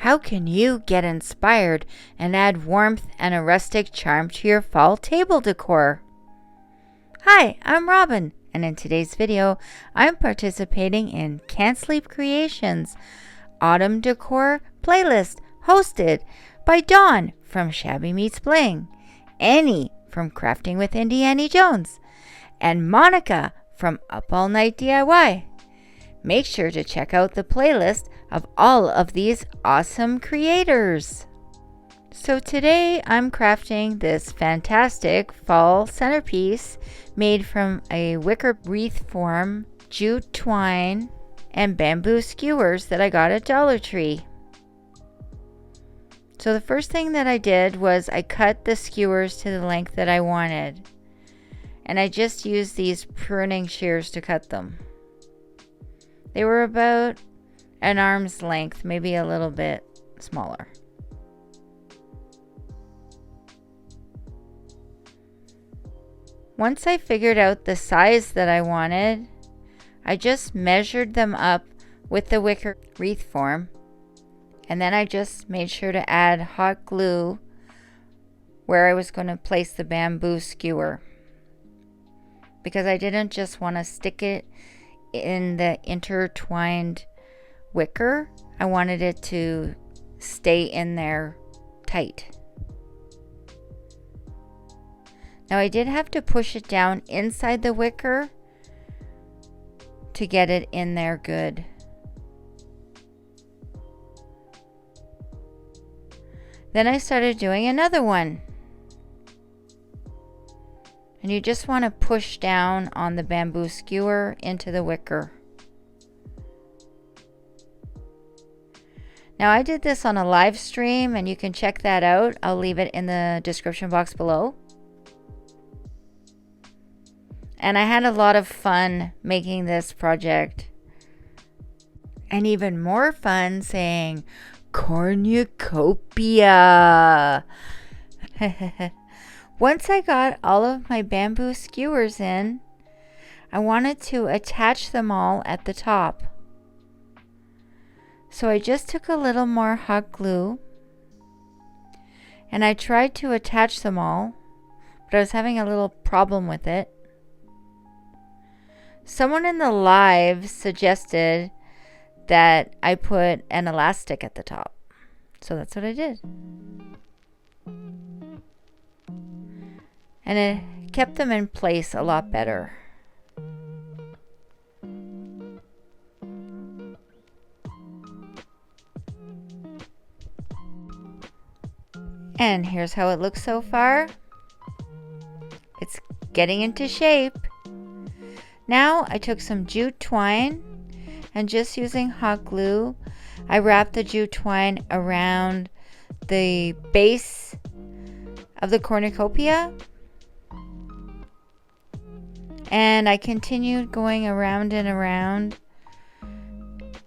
How can you get inspired and add warmth and a rustic charm to your fall table decor? Hi, I'm Robin, and in today's video, I'm participating in Can't Sleep Creations Autumn Decor Playlist hosted by Dawn from Shabby Meets Bling, Annie from Crafting with Annie Jones, and Monica from Up All Night DIY. Make sure to check out the playlist of all of these awesome creators. So today I'm crafting this fantastic fall centerpiece made from a wicker wreath form, jute twine, and bamboo skewers that I got at Dollar Tree. So the first thing that I did was I cut the skewers to the length that I wanted. And I just used these pruning shears to cut them. They were about an arm's length, maybe a little bit smaller. Once I figured out the size that I wanted, I just measured them up with the wicker wreath form, and then I just made sure to add hot glue where I was going to place the bamboo skewer, because I didn't just want to stick it in the intertwined wicker. I wanted it to stay in there tight. Now I did have to push it down inside the wicker to get it in there good. Then I started doing another one. And you just want to push down on the bamboo skewer into the wicker. Now I did this on a live stream, and you can check that out. I'll leave it in the description box below. And I had a lot of fun making this project. And even more fun saying Cornucopia. Once I got all of my bamboo skewers in, I wanted to attach them all at the top. So I just took a little more hot glue and I tried to attach them all, but I was having a little problem with it. Someone in the live suggested that I put an elastic at the top. So that's what I did. And it kept them in place a lot better. And here's how it looks so far. It's getting into shape. Now I took some jute twine and just using hot glue, I wrapped the jute twine around the base of the cornucopia. And I continued going around and around,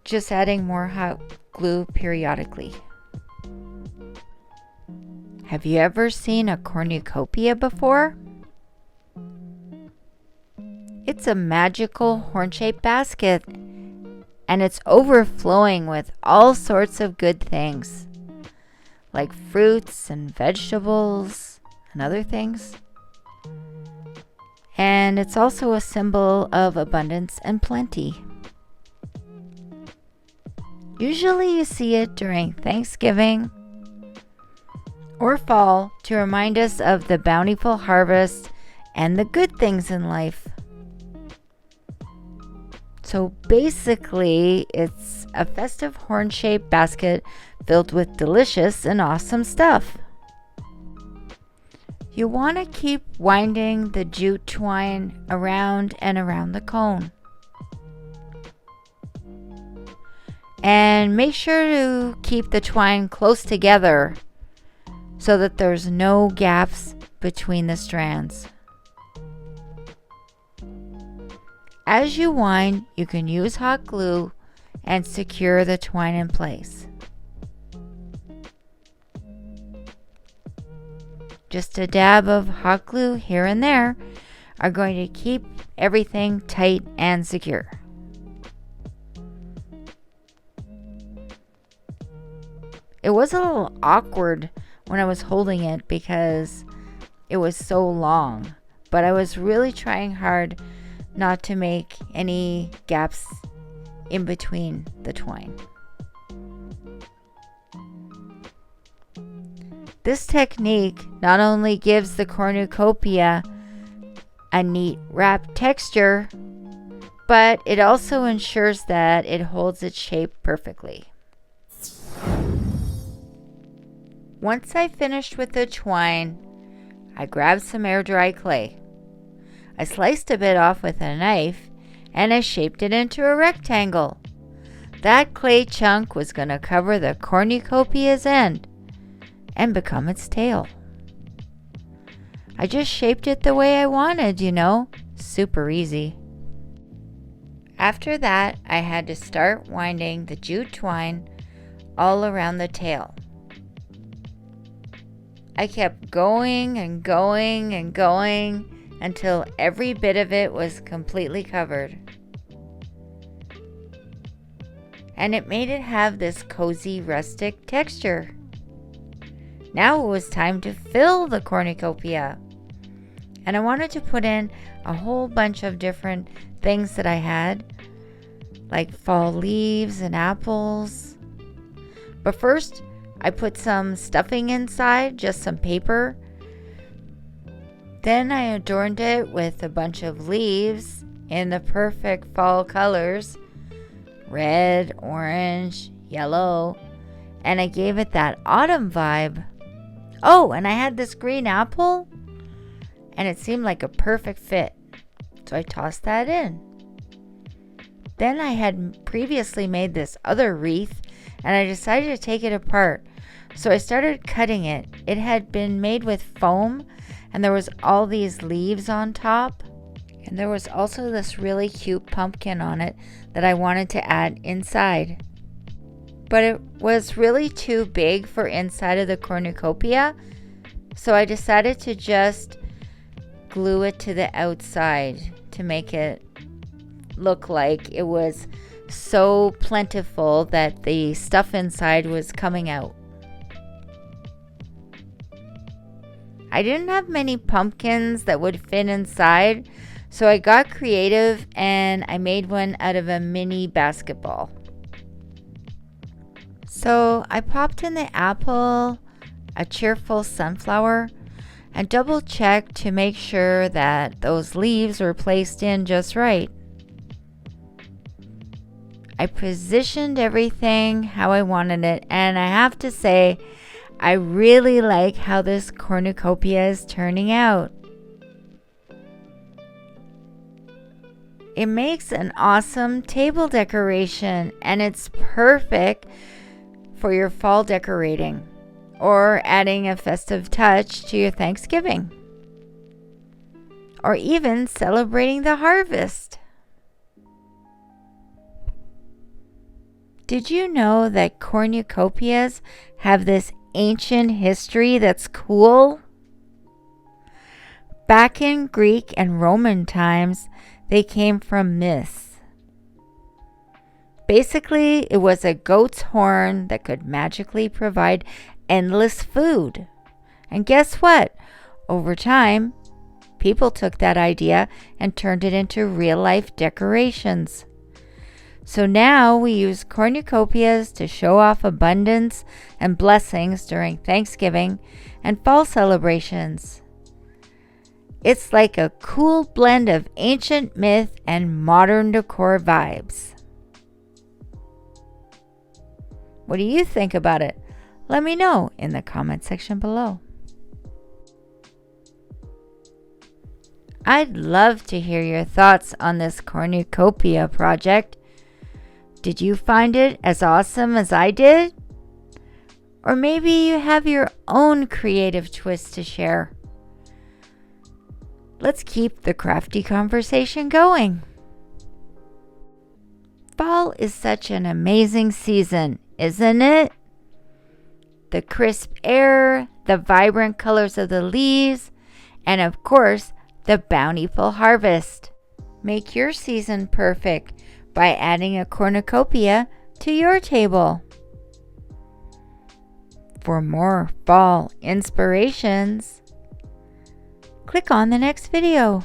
just adding more hot glue periodically. Have you ever seen a cornucopia before? It's a magical horn-shaped basket, and it's overflowing with all sorts of good things, like fruits and vegetables and other things. And it's also a symbol of abundance and plenty. Usually you see it during Thanksgiving or fall to remind us of the bountiful harvest and the good things in life. So basically, it's a festive horn-shaped basket filled with delicious and awesome stuff. You want to keep winding the jute twine around and around the cone. And make sure to keep the twine close together so that there's no gaps between the strands. As you wind, you can use hot glue and secure the twine in place. Just a dab of hot glue here and there are going to keep everything tight and secure. It was a little awkward when I was holding it because it was so long, but I was really trying hard not to make any gaps in between the twine. This technique not only gives the cornucopia a neat wrap texture, but it also ensures that it holds its shape perfectly. Once I finished with the twine, I grabbed some air dry clay. I sliced a bit off with a knife and I shaped it into a rectangle. That clay chunk was going to cover the cornucopia's end and become its tail. I just shaped it the way I wanted, super easy. After that, I had to start winding the jute twine all around the tail. I kept going and going and going until every bit of it was completely covered. And it made it have this cozy rustic texture. Now it was time to fill the cornucopia. And I wanted to put in a whole bunch of different things that I had, like fall leaves and apples. But first, I put some stuffing inside, just some paper. Then I adorned it with a bunch of leaves in the perfect fall colors, red, orange, yellow, and I gave it that autumn vibe. Oh, and I had this green apple, and it seemed like a perfect fit, so I tossed that in. Then I had previously made this other wreath, and I decided to take it apart, so I started cutting it. It had been made with foam, and there was all these leaves on top, and there was also this really cute pumpkin on it that I wanted to add inside. But it was really too big for inside of the cornucopia, so I decided to just glue it to the outside to make it look like it was so plentiful that the stuff inside was coming out. I didn't have many pumpkins that would fit inside, so I got creative and I made one out of a mini basketball. So I popped in the apple, a cheerful sunflower, and double checked to make sure that those leaves were placed in just right. I positioned everything how I wanted it, and I have to say, I really like how this cornucopia is turning out. It makes an awesome table decoration, and it's perfect for your fall decorating or adding a festive touch to your Thanksgiving, or even celebrating the harvest. Did you know that cornucopias have this ancient history that's cool? Back in Greek and Roman times, they came from myths. Basically, it was a goat's horn that could magically provide endless food. And guess what? Over time, people took that idea and turned it into real-life decorations. So now we use cornucopias to show off abundance and blessings during Thanksgiving and fall celebrations. It's like a cool blend of ancient myth and modern decor vibes. What do you think about it? Let me know in the comment section below. I'd love to hear your thoughts on this cornucopia project. Did you find it as awesome as I did? Or maybe you have your own creative twist to share. Let's keep the crafty conversation going. Fall is such an amazing season, isn't it? The crisp air, the vibrant colors of the leaves, and of course, the bountiful harvest. Make your season perfect by adding a cornucopia to your table. For more fall inspirations, click on the next video.